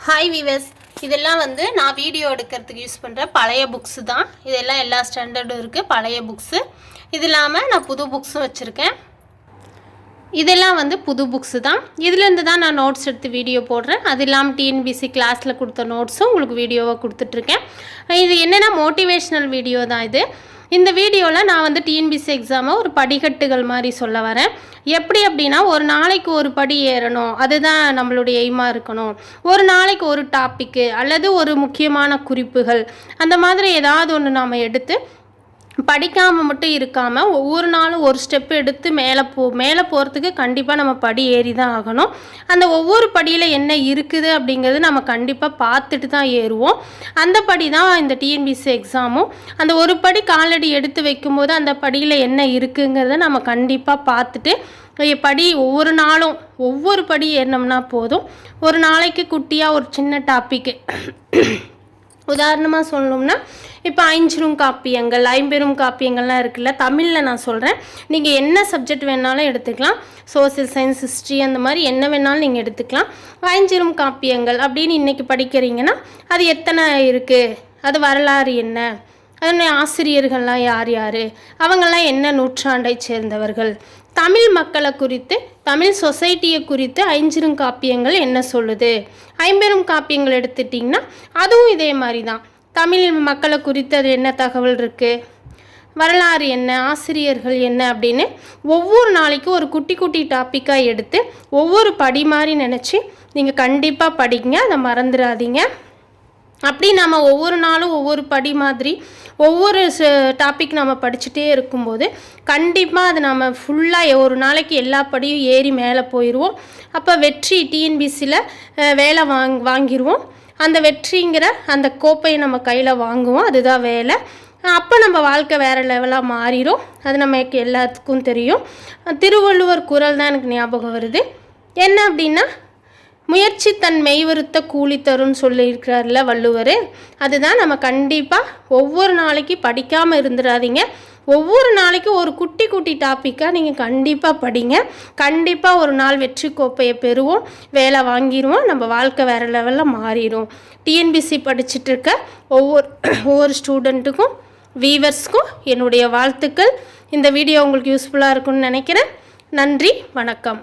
Hi viewers, இதெல்லாம் வந்து நான் வீடியோ எடுக்கிறதுக்கு யூஸ் பண்ணுற பழைய புக்ஸு தான். இதெல்லாம் எல்லா ஸ்டாண்டர்டும் இருக்குது, பழைய புக்ஸு. இது இல்லாமல் நான் புது புக்ஸும் வச்சுருக்கேன். இதெல்லாம் வந்து புது புக்ஸு தான். இதுலேருந்து தான் நான் நோட்ஸ் எடுத்து வீடியோ போடுறேன். அது இல்லாமல் டிஎன்பிசி கிளாஸில் கொடுத்த நோட்ஸும் உங்களுக்கு வீடியோவாக கொடுத்துட்ருக்கேன். இது என்னென்னா மோட்டிவேஷ்னல் வீடியோ தான் இது. இந்த வீடியோவில் நான் வந்து டிஎன்பிசி எக்ஸாமை ஒரு படிக்கட்டுகள் மாதிரி சொல்ல வரேன். எப்படி அப்படின்னா, ஒரு நாளைக்கு ஒரு படி ஏறணும், அதுதான் நம்மளுடைய எய்மாக இருக்கணும். ஒரு நாளைக்கு ஒரு டாப்பிக்கு அல்லது ஒரு முக்கியமான குறிப்புகள், அந்த மாதிரி ஏதாவது ஒன்று நாம் எடுத்து படிக்காமல் மட்டும் இருக்காமல் ஒவ்வொரு நாளும் ஒரு ஸ்டெப் எடுத்து மேலே போகிறதுக்கு கண்டிப்பாக நம்ம படி ஏறி தான் ஆகணும். அந்த ஒவ்வொரு படியில் என்ன இருக்குது அப்படிங்கிறது நம்ம கண்டிப்பாக பார்த்துட்டு தான் ஏறுவோம். அந்த படி தான் இந்த டிஎன்பிசி எக்ஸாமும். அந்த ஒரு படி காலடி எடுத்து வைக்கும்போது அந்த படியில் என்ன இருக்குங்கிறத நம்ம கண்டிப்பாக பார்த்துட்டு படி ஒவ்வொரு நாளும் ஒவ்வொரு படி ஏறினோம்னா போதும். ஒரு நாளைக்கு குட்டியாக ஒரு சின்ன டாப்பிக்கு, உதாரணமாக சொல்லணும்னா இப்போ ஐஞ்சிரும் காப்பியங்கள், ஐம்பெரும் காப்பியங்கள்லாம் இருக்குல்ல, தமிழில் நான் சொல்கிறேன். நீங்கள் என்ன சப்ஜெக்ட் வேணாலும் எடுத்துக்கலாம். சோசியல் சயின்ஸ், ஹிஸ்ட்ரி, அந்த மாதிரி என்ன வேணாலும் நீங்கள் எடுத்துக்கலாம். ஐஞ்சிரும் காப்பியங்கள் அப்படின்னு இன்றைக்கி படிக்கிறீங்கன்னா அது எத்தனை இருக்குது, அது வரலாறு என்ன, அதனுடைய ஆசிரியர்கள்லாம் யார் யார், அவங்கெல்லாம் என்ன நூற்றாண்டை சேர்ந்தவர்கள், தமிழ் மக்களை குறித்து, தமிழ் சொசைட்டியை குறித்து ஐஞ்சிரும் காப்பியங்கள் என்ன சொல்லுது. ஐம்பெரும் காப்பியங்கள் எடுத்துட்டிங்கன்னா அதுவும் இதே மாதிரி தான். தமிழ் மக்களை குறித்து அது என்ன தகவல் இருக்குது, வரலாறு என்ன, ஆசிரியர்கள் என்ன அப்படின்னு ஒவ்வொரு நாளைக்கு ஒரு குட்டி குட்டி டாப்பிக்காக எடுத்து ஒவ்வொரு படி மாதிரி நினச்சி நீங்கள் கண்டிப்பாக படிங்க, அதை மறந்துடாதீங்க. அப்படி நம்ம ஒவ்வொரு நாளும் ஒவ்வொரு படி மாதிரி ஒவ்வொரு டாபிக் நம்ம படிச்சுட்டே இருக்கும்போது கண்டிப்பாக அது நம்ம ஃபுல்லாக ஒரு நாளைக்கு எல்லா படியும் ஏறி மேலே போயிடுவோம். அப்போ வெற்றி டிஎன்பிசியில் வேலை வாங்கிடுவோம். அந்த வெற்றிங்கிற அந்த கோப்பையை நம்ம கையில் வாங்குவோம், அதுதான் வேலை. அப்போ நம்ம வாழ்க்கை வேறு லெவலாக மாறிடும். அது நமக்கு எல்லாத்துக்கும் தெரியும். திருவள்ளுவர் குறள் தான் எனக்கு ஞாபகம் வருது. என்ன அப்படின்னா, முயற்சி தன் மெய்வருத்த கூலி தரும்னு சொல்லியிருக்கிறார்ல வள்ளுவர். அதுதான் நம்ம கண்டிப்பாக ஒவ்வொரு நாளைக்கு படிக்காமல் இருந்துடாதீங்க. ஒவ்வொரு நாளைக்கு ஒரு குட்டி குட்டி டாப்பிக்காக நீங்கள் கண்டிப்பாக படிங்க. கண்டிப்பாக ஒரு நாள் வெற்றி கோப்பையை பெறுவோம், வேலை வாங்கிடுவோம், நம்ம வாழ்க்கை வேறு லெவலில் மாறிடும். டிஎன்பிசி படிச்சுட்டு இருக்க ஒவ்வொரு ஸ்டூடெண்ட்டுக்கும் வீவர்ஸ்க்கும் என்னுடைய வாழ்த்துக்கள். இந்த வீடியோ உங்களுக்கு யூஸ்ஃபுல்லாக இருக்கும்னு நினைக்கிறேன். நன்றி, வணக்கம்.